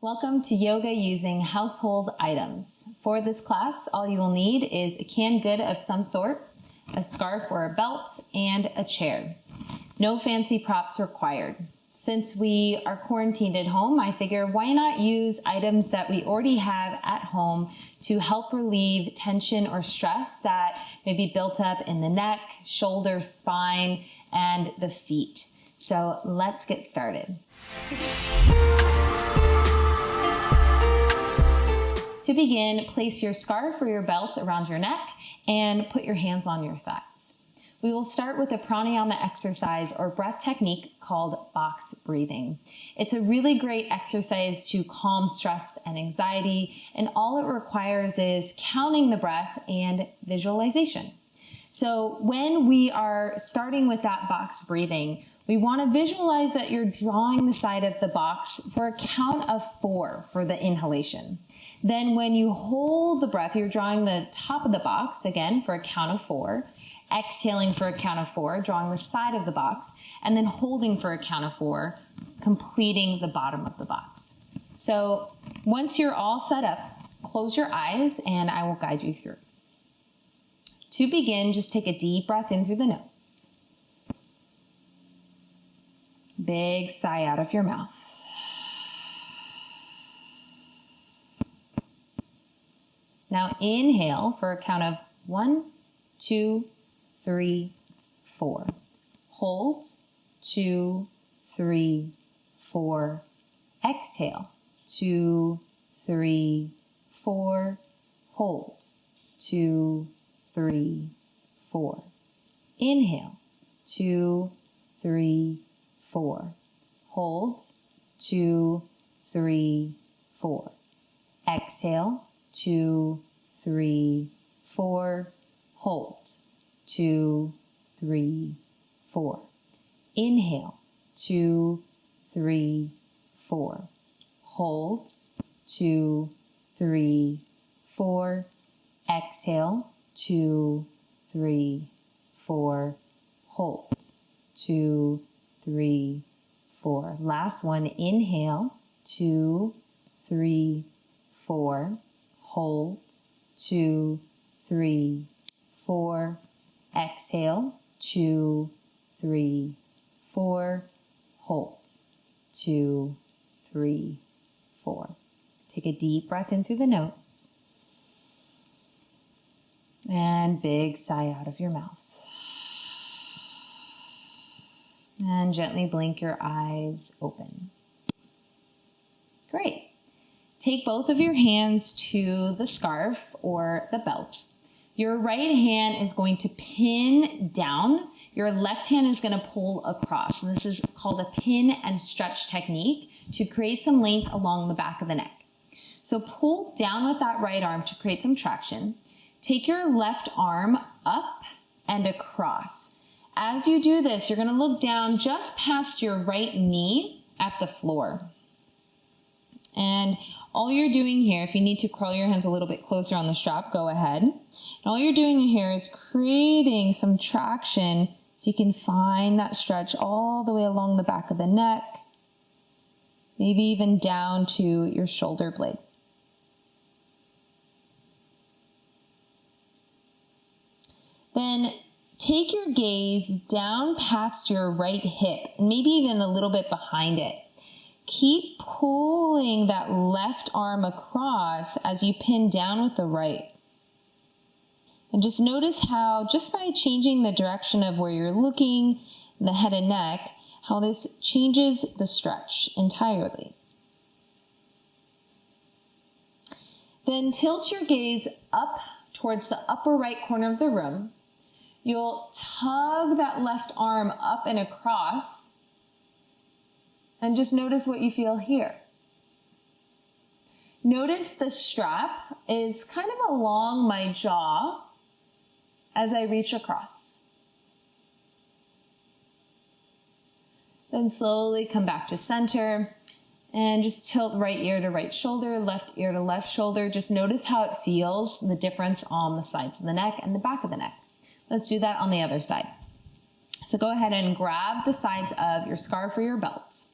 Welcome to yoga using household items. For this class, all you will need is a canned good of some sort, a scarf or a belt, and a chair. No fancy props required. Since we are quarantined at home, I figure why not use items that we already have at home to help relieve tension or stress that may be built up in the neck, shoulders, spine, and the feet. So let's get started. To begin, place your scarf or your belt around your neck and put your hands on your thighs. We will start with a pranayama exercise or breath technique called box breathing. It's a really great exercise to calm stress and anxiety, and all it requires is counting the breath and visualization. So when we are starting with that box breathing, we want to visualize that you're drawing the side of the box for a count of 4 for the inhalation. Then when you hold the breath, you're drawing the top of the box, again, for a count of 4, exhaling for a count of 4, drawing the side of the box, and then holding for a count of 4, completing the bottom of the box. So once you're all set up, close your eyes and I will guide you through. To begin, just take a deep breath in through the nose. Big sigh out of your mouth. Now inhale for a count of 1, 2, 3, 4. Hold, 2, 3, 4. Exhale, 2, 3, 4. Hold, 2, 3, 4. Inhale, 2, 3, 4. Hold, 2, 3, 4. Exhale, 2, 3, 4. Hold, 2, 3, 4. Inhale, 2, 3, 4. Hold, 2, 3, 4. Exhale, 2, 3, 4. Hold, 2, 3, 4. Last one, inhale, 2, 3, 4. Hold, 2, 3, 4. Exhale, 2, 3, 4. Hold, 2, 3, 4. Take a deep breath in through the nose. And big sigh out of your mouth. And gently blink your eyes open. Great. Take both of your hands to the scarf or the belt. Your right hand is going to pin down. Your left hand is going to pull across. And this is called a pin and stretch technique to create some length along the back of the neck. So pull down with that right arm to create some traction. Take your left arm up and across. As you do this, you're going to look down just past your right knee at the floor. And all you're doing here, if you need to curl your hands a little bit closer on the strap, go ahead. And all you're doing here is creating some traction so you can find that stretch all the way along the back of the neck, maybe even down to your shoulder blade. Then take your gaze down past your right hip and maybe even a little bit behind it. Keep pulling that left arm across as you pin down with the right. And just notice how, just by changing the direction of where you're looking, the head and neck, how this changes the stretch entirely. Then tilt your gaze up towards the upper right corner of the room. You'll tug that left arm up and across. And just notice what you feel here. Notice the strap is kind of along my jaw as I reach across. Then slowly come back to center and just tilt right ear to right shoulder, left ear to left shoulder. Just notice how it feels, the difference on the sides of the neck and the back of the neck. Let's do that on the other side. So go ahead and grab the sides of your scarf or your belt.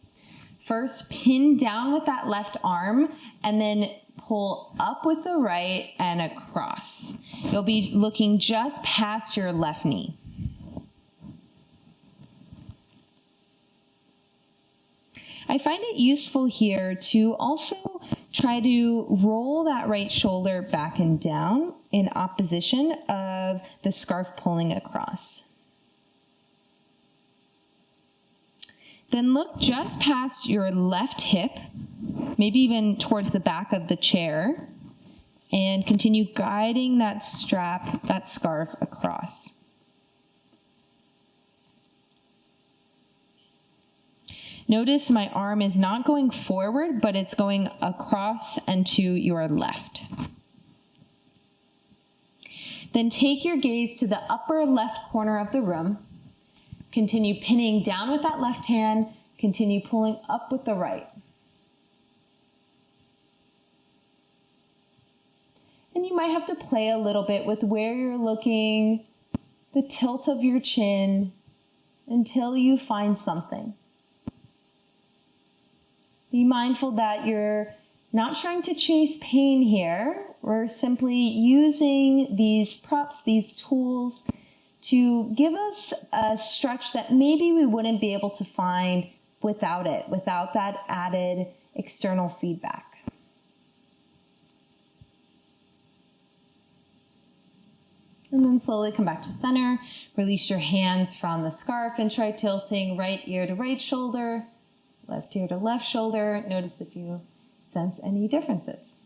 First, pin down with that left arm and then pull up with the right and across. You'll be looking just past your left knee. I find it useful here to also try to roll that right shoulder back and down in opposition of the scarf pulling across. Then look just past your left hip, maybe even towards the back of the chair, and continue guiding that strap, that scarf across. Notice my arm is not going forward, but it's going across and to your left. Then take your gaze to the upper left corner of the room. Continue pinning down with that left hand. Continue pulling up with the right. And you might have to play a little bit with where you're looking, the tilt of your chin, until you find something. Be mindful that you're not trying to chase pain here. We're simply using these props, these tools, to give us a stretch that maybe we wouldn't be able to find without it, without that added external feedback. And then slowly come back to center. Release your hands from the scarf and try tilting right ear to right shoulder, left ear to left shoulder. Notice if you sense any differences.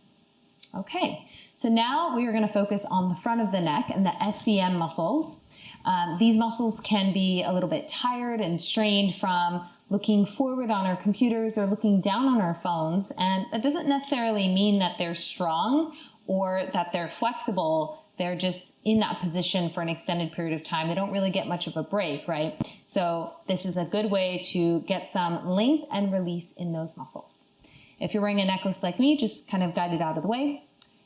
Okay, so now we are going to focus on the front of the neck and the SCM muscles. These muscles can be a little bit tired and strained from looking forward on our computers or looking down on our phones. And that doesn't necessarily mean that they're strong or that they're flexible. They're just in that position for an extended period of time. They don't really get much of a break, right? So this is a good way to get some length and release in those muscles. If you're wearing a necklace like me, just kind of guide it out of the way.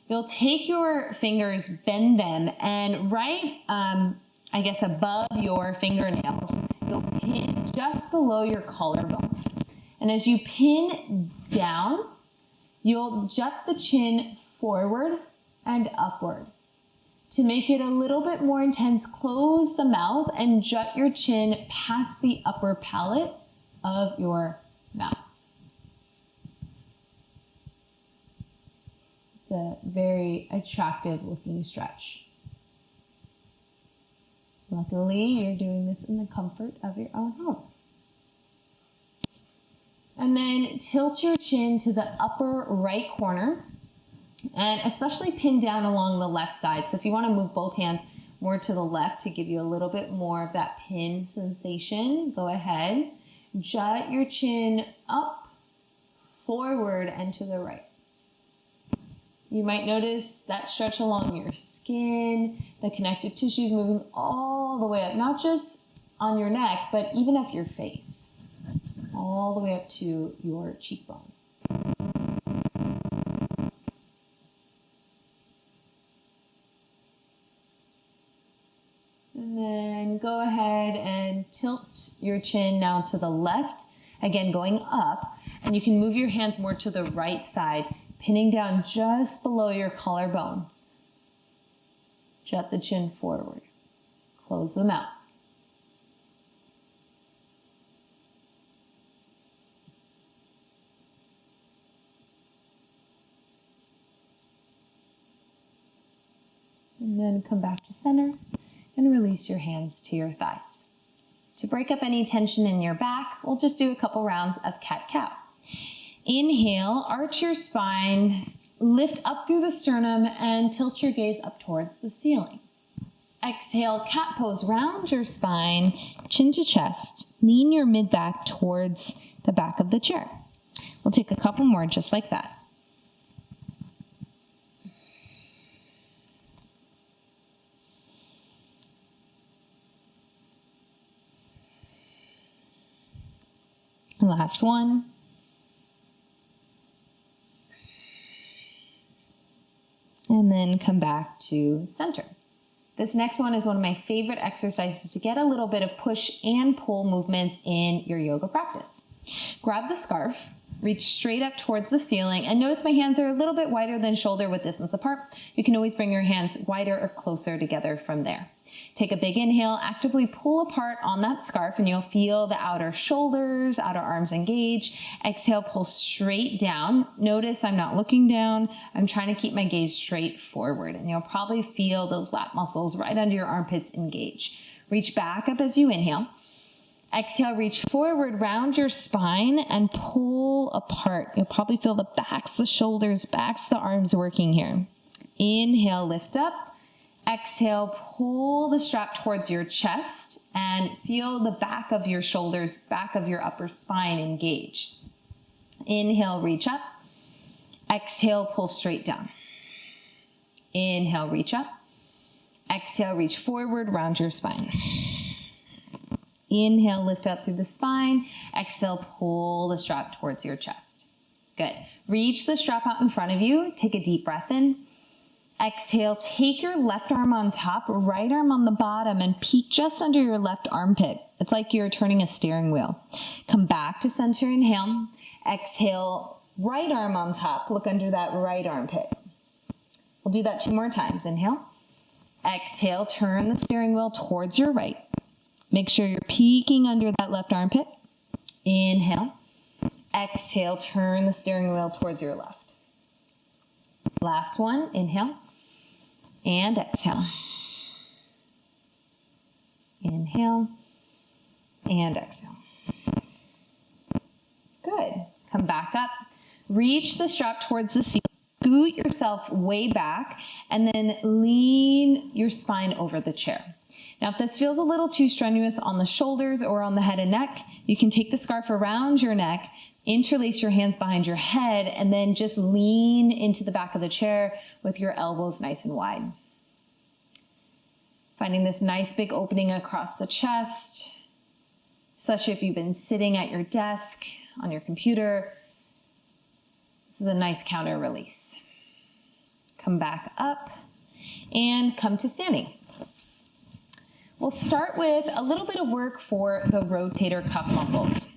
You'll take your fingers, bend them, and right, above your fingernails, you'll pin just below your collarbones. And as you pin down, you'll jut the chin forward and upward. To make it a little bit more intense, close the mouth and jut your chin past the upper palate of your mouth. It's a very attractive looking stretch. Luckily, you're doing this in the comfort of your own home. And then tilt your chin to the upper right corner. And especially pin down along the left side. So if you want to move both hands more to the left to give you a little bit more of that pin sensation, go ahead. Jut your chin up, forward, and to the right. You might notice that stretch along your skin, the connective tissues moving all the way up, not just on your neck, but even up your face, all the way up to your cheekbone. And then go ahead and tilt your chin now to the left, again going up, and you can move your hands more to the right side, pinning down just below your collarbones. Jut the chin forward. Close the mouth. And then come back to center and release your hands to your thighs. To break up any tension in your back, we'll just do a couple rounds of cat-cow. Inhale, arch your spine, lift up through the sternum, and tilt your gaze up towards the ceiling. Exhale, cat pose, round your spine, chin to chest, lean your mid-back towards the back of the chair. We'll take a couple more just like that. Last one. And then come back to center. This next one is one of my favorite exercises to get a little bit of push and pull movements in your yoga practice. Grab the scarf, reach straight up towards the ceiling, and notice my hands are a little bit wider than shoulder width distance apart. You can always bring your hands wider or closer together from there. Take a big inhale, actively pull apart on that scarf, and you'll feel the outer shoulders, outer arms engage. Exhale, pull straight down. Notice I'm not looking down. I'm trying to keep my gaze straight forward, and you'll probably feel those lat muscles right under your armpits engage. Reach back up as you inhale. Exhale, reach forward, round your spine, and pull apart. You'll probably feel the backs, the shoulders, backs, the arms working here. Inhale, lift up. Exhale, pull the strap towards your chest and feel the back of your shoulders, back of your upper spine engage. Inhale, reach up. Exhale, pull straight down. Inhale, reach up. Exhale, reach forward, round your spine. Inhale, lift up through the spine. Exhale, pull the strap towards your chest. Good. Reach the strap out in front of you. Take a deep breath in. Exhale, take your left arm on top, right arm on the bottom, and peek just under your left armpit. It's like you're turning a steering wheel. Come back to center, inhale. Exhale, right arm on top, look under that right armpit. We'll do that 2 more times. Inhale. Exhale, turn the steering wheel towards your right. Make sure you're peeking under that left armpit. Inhale. Exhale, turn the steering wheel towards your left. Last one, inhale. And exhale. Inhale and exhale. Good. Come back up. Reach the strap towards the ceiling. Scoot yourself way back and then lean your spine over the chair. Now, if this feels a little too strenuous on the shoulders or on the head and neck, you can take the scarf around your neck, interlace your hands behind your head, and then just lean into the back of the chair with your elbows nice and wide. Finding this nice big opening across the chest, especially if you've been sitting at your desk, on your computer. This is a nice counter release. Come back up and come to standing. We'll start with a little bit of work for the rotator cuff muscles.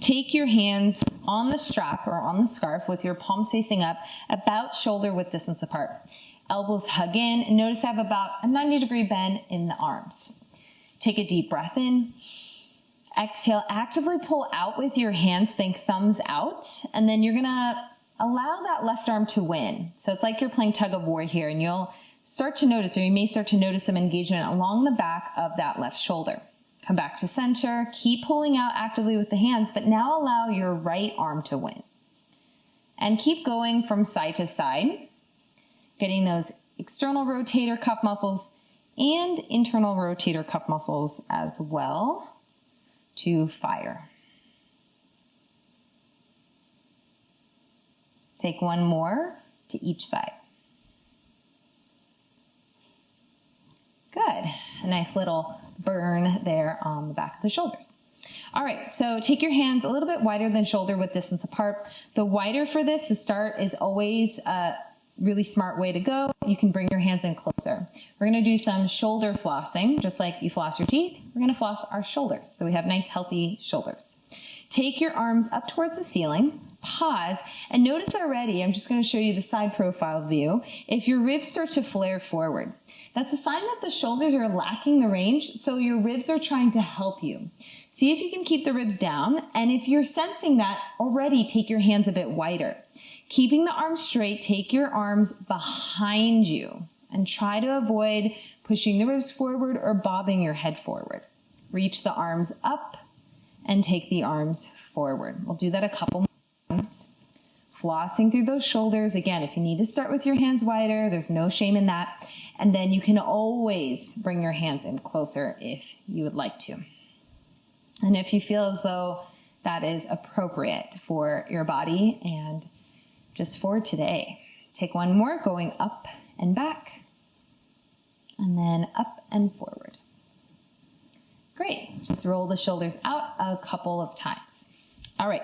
Take your hands on the strap or on the scarf with your palms facing up, about shoulder width distance apart. Elbows hug in, and notice I have about a 90-degree bend in the arms. Take a deep breath in. Exhale, actively pull out with your hands, think thumbs out, and then you're gonna allow that left arm to win. So it's like you're playing tug of war here, and you'll start to notice, or you may start to notice some engagement along the back of that left shoulder. Come back to center, keep pulling out actively with the hands, but now allow your right arm to win. And keep going from side to side, getting those external rotator cuff muscles and internal rotator cuff muscles as well to fire. Take one more to each side. Good. A nice little burn there on the back of the shoulders. All right, so take your hands a little bit wider than shoulder width distance apart. The wider for this to start is always a really smart way to go. You can bring your hands in closer. We're going to do some shoulder flossing, just like you floss your teeth. We're going to floss our shoulders, so we have nice, healthy shoulders. Take your arms up towards the ceiling. Pause and notice already, I'm just going to show you the side profile view. If your ribs start to flare forward, that's a sign that the shoulders are lacking the range, so your ribs are trying to help you. See if you can keep the ribs down, and if you're sensing that already, take your hands a bit wider. Keeping the arms straight, take your arms behind you and try to avoid pushing the ribs forward or bobbing your head forward. Reach the arms up and take the arms forward. We'll do that a couple more times. Flossing through those shoulders. Again, if you need to start with your hands wider, there's no shame in that. And then you can always bring your hands in closer if you would like to. And if you feel as though that is appropriate for your body and just for today. Take one more, going up and back, and then up and forward. Great. Just roll the shoulders out a couple of times. All right.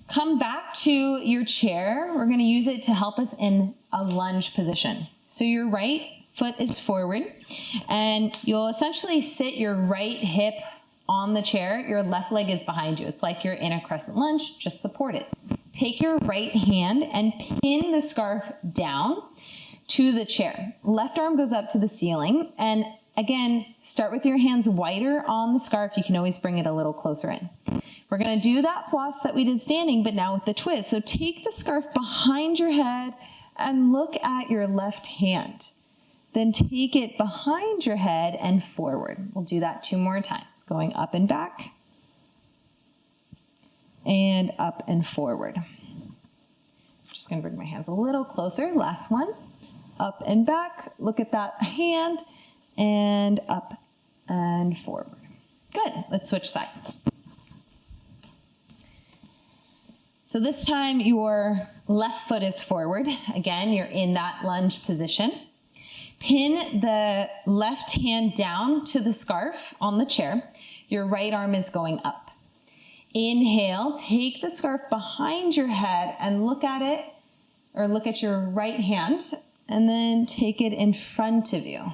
Come back to your chair. We're going to use it to help us in a lunge position. So your right foot is forward, and you'll essentially sit your right hip on the chair, your left leg is behind you. It's like you're in a crescent lunge, just support it. Take your right hand and pin the scarf down to the chair. Left arm goes up to the ceiling, and again, start with your hands wider on the scarf. You can always bring it a little closer in. We're gonna do that floss that we did standing, but now with the twist. So take the scarf behind your head and look at your left hand. Then take it behind your head and forward. We'll do that 2 more times, going up and back, and up and forward. I'm just gonna bring my hands a little closer. Last one, up and back, look at that hand, and up and forward. Good, let's switch sides. So this time your left foot is forward. Again, you're in that lunge position. Pin the left hand down to the scarf on the chair. Your right arm is going up. Inhale, take the scarf behind your head and look at it, or look at your right hand, and then take it in front of you.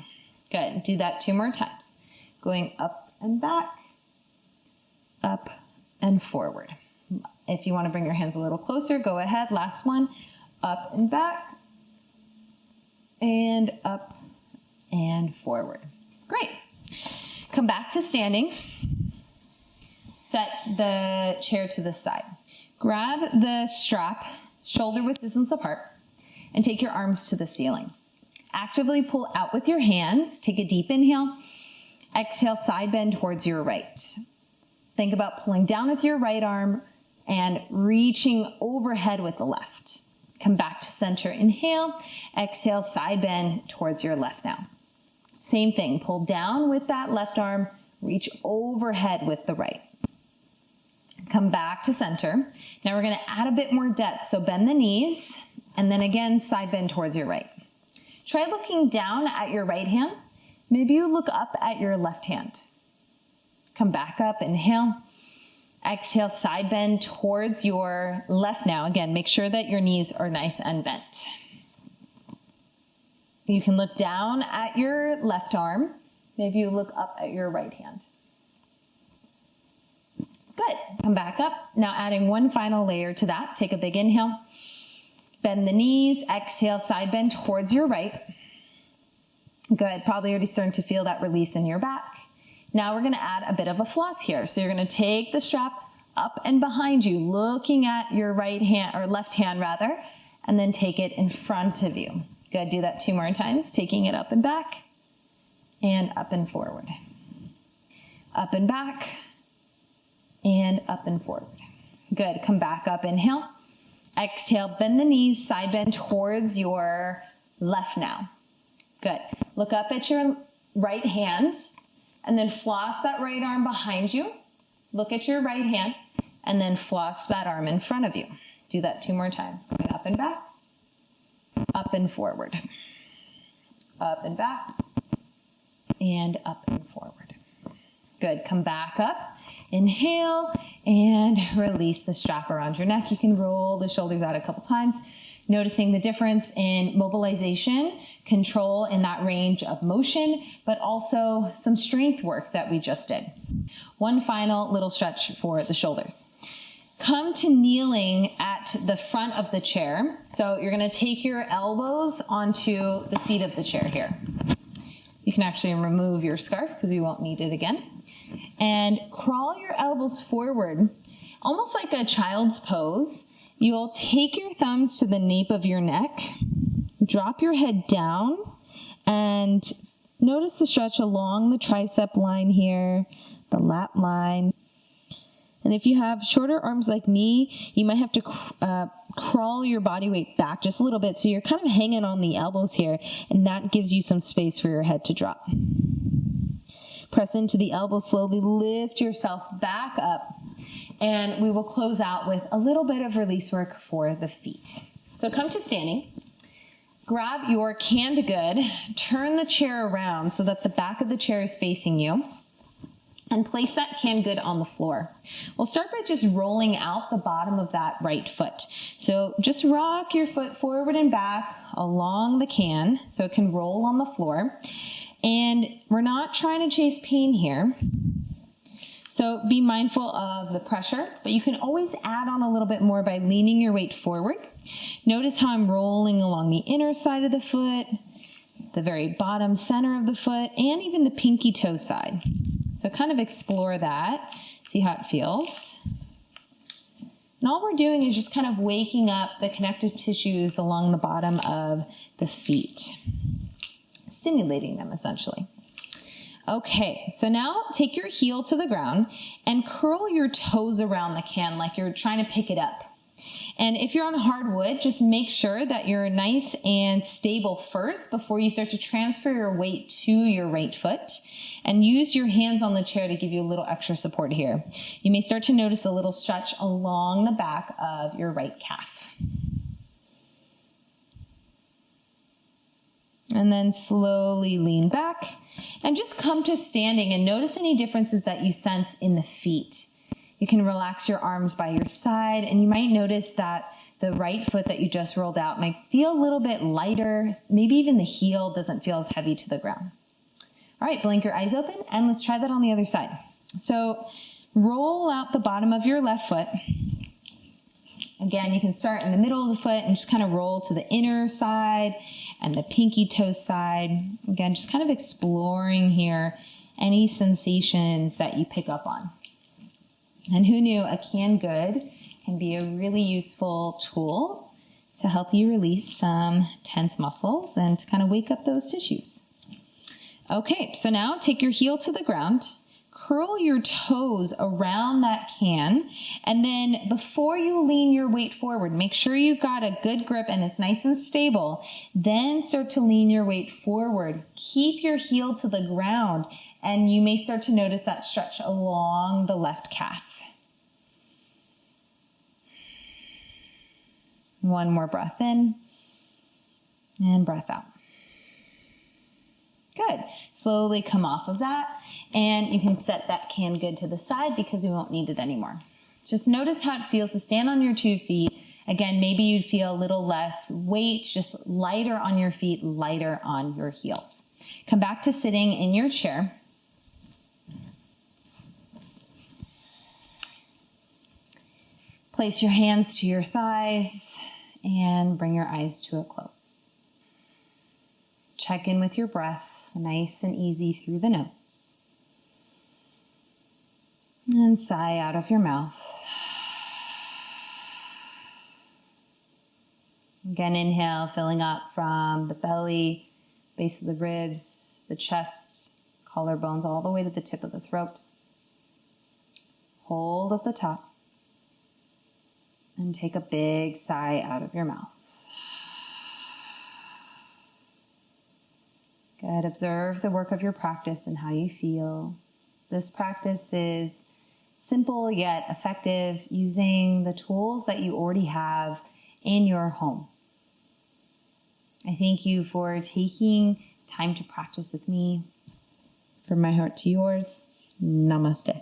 Good, do that 2 more times. Going up and back, up and forward. If you want to bring your hands a little closer, go ahead. Last one, up and back, and up and forward. Great. Come back to standing. Set the chair to the side. Grab the strap, shoulder width distance apart, and take your arms to the ceiling. Actively pull out with your hands. Take a deep inhale. Exhale, side bend towards your right. Think about pulling down with your right arm and reaching overhead with the left. Come back to center, inhale. Exhale, side bend towards your left now. Same thing, pull down with that left arm, reach overhead with the right. Come back to center. Now we're gonna add a bit more depth, so bend the knees, and then again, side bend towards your right. Try looking down at your right hand. Maybe you look up at your left hand. Come back up, inhale. Exhale, side bend towards your left now. Again, make sure that your knees are nice and bent. You can look down at your left arm. Maybe you look up at your right hand. Good, come back up. Now adding one final layer to that. Take a big inhale. Bend the knees, exhale, side bend towards your right. Good, probably already starting to feel that release in your back. Now we're gonna add a bit of a floss here. So you're gonna take the strap up and behind you, looking at your right hand, or left hand rather, and then take it in front of you. Good, do that 2 more times, taking it up and back, and up and forward. Up and back, and up and forward. Good, come back up, inhale. Exhale, bend the knees, side bend towards your left now. Good, look up at your right hand, and then floss that right arm behind you. Look at your right hand, and then floss that arm in front of you. Do that 2 more times, going up and back, up and forward. Up and back, and up and forward. Good, come back up. Inhale, and release the strap around your neck. You can roll the shoulders out a couple times, noticing the difference in mobilization, control in that range of motion, but also some strength work that we just did. One final little stretch for the shoulders. Come to kneeling at the front of the chair. So you're gonna take your elbows onto the seat of the chair here. You can actually remove your scarf because we won't need it again. And crawl your elbows forward, almost like a child's pose. You'll take your thumbs to the nape of your neck, drop your head down, and notice the stretch along the tricep line here, the lat line. And if you have shorter arms like me, you might have to crawl your body weight back just a little bit. So you're kind of hanging on the elbows here, and that gives you some space for your head to drop. Press into the elbows, slowly lift yourself back up, and we will close out with a little bit of release work for the feet. So come to standing. Grab your canned good, turn the chair around so that the back of the chair is facing you, and place that canned good on the floor. We'll start by just rolling out the bottom of that right foot. So just rock your foot forward and back along the can so it can roll on the floor. And we're not trying to chase pain here. So be mindful of the pressure, but you can always add on a little bit more by leaning your weight forward. Notice how I'm rolling along the inner side of the foot, the very bottom center of the foot, and even the pinky toe side. So kind of explore that, see how it feels. And all we're doing is just kind of waking up the connective tissues along the bottom of the feet, stimulating them essentially. Okay, so now take your heel to the ground and curl your toes around the can like you're trying to pick it up. And if you're on hardwood, just make sure that you're nice and stable first before you start to transfer your weight to your right foot, and use your hands on the chair to give you a little extra support here. You may start to notice a little stretch along the back of your right calf. And then slowly lean back and just come to standing and notice any differences that you sense in the feet. You can relax your arms by your side, and you might notice that the right foot that you just rolled out might feel a little bit lighter. Maybe even the heel doesn't feel as heavy to the ground. All right, blink your eyes open, and let's try that on the other side. So roll out the bottom of your left foot. Again, you can start in the middle of the foot and just kind of roll to the inner side and the pinky toe side. Again, just kind of exploring here any sensations that you pick up on. And who knew a canned good can be a really useful tool to help you release some tense muscles and to kind of wake up those tissues. Okay, so now take your heel to the ground, curl your toes around that can, and then before you lean your weight forward, make sure you've got a good grip and it's nice and stable. Then start to lean your weight forward. Keep your heel to the ground, and you may start to notice that stretch along the left calf. One more breath in and breath out. Good. Slowly come off of that, and you can set that canned good to the side because we won't need it anymore. Just notice how it feels to stand on your 2 feet. Again, maybe you'd feel a little less weight, just lighter on your feet, lighter on your heels. Come back to sitting in your chair. Place your hands to your thighs and bring your eyes to a close. Check in with your breath, nice and easy through the nose. And sigh out of your mouth. Again, inhale, filling up from the belly, base of the ribs, the chest, collarbones, all the way to the tip of the throat. Hold at the top. And take a big sigh out of your mouth. Good. Observe the work of your practice and how you feel. This practice is simple yet effective, using the tools that you already have in your home. I thank you for taking time to practice with me. From my heart to yours, namaste.